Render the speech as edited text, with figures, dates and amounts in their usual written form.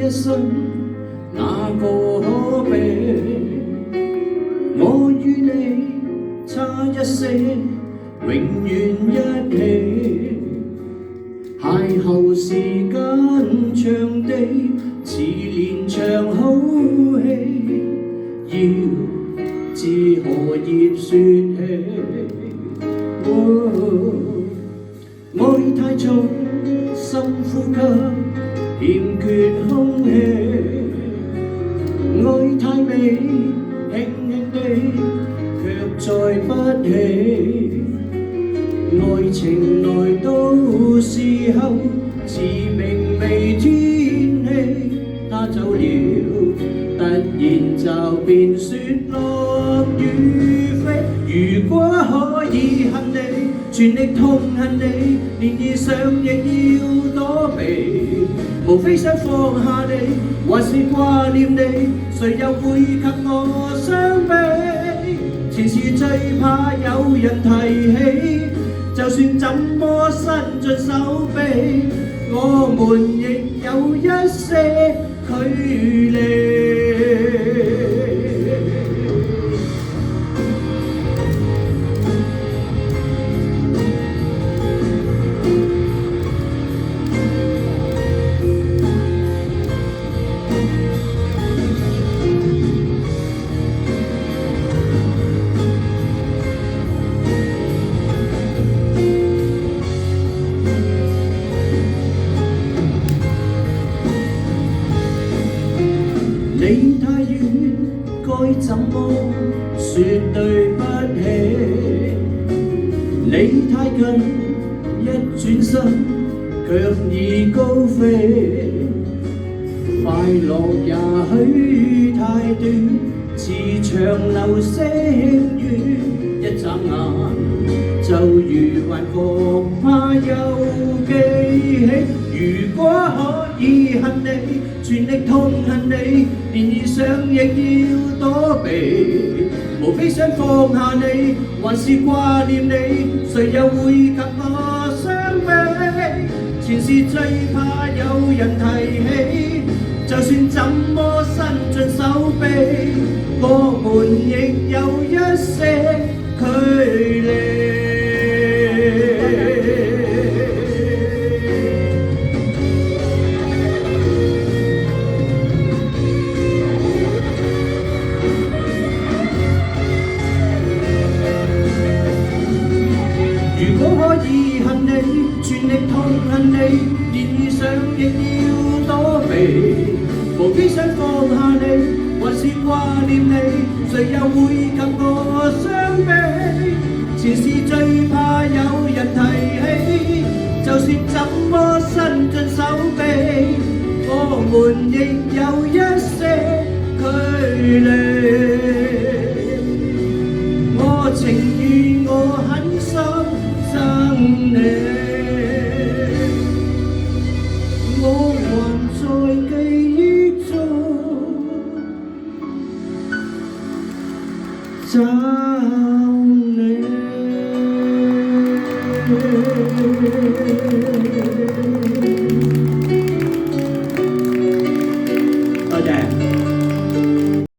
一生，哪個可比？我與你差一些，永遠一起。邂逅時間長地，似連場好戲，要知何葉説起。愛太重，深呼吸，欠缺空氣。愛太美，輕輕地，卻載不起。愛情來到時候，似明媚天氣，他走了，突然就變雪落雨飛。如果可以恨你，全力痛恨你，漣漪上亦要躲避。無非想放下你，還是掛念你，誰又會及我相比？前事最怕有人提起，就算怎麼伸盡手臂，我們亦有一些距離。你太遠，該怎麼說對不起？你太近，一轉身卻已高飛。快樂也許太短，似長流星雨，一眨眼就如幻覺，怕又記起。如果可以恨你，全力痛恨你，漣漪上亦要躲避。無非想放下你，還是掛念你，誰又會及我相比？前事最怕有人提起，就算怎麼伸盡手臂，我們亦有一些距離。如果可以恨你，全力痛恨你，漣漪上亦要躲避。無非想放下你，還是掛念你，誰又會及我相比？前事最怕有人提起，就算怎麼伸盡手臂，我們亦有一些距離。我情願我狠心憎你，我還在記憶中找你。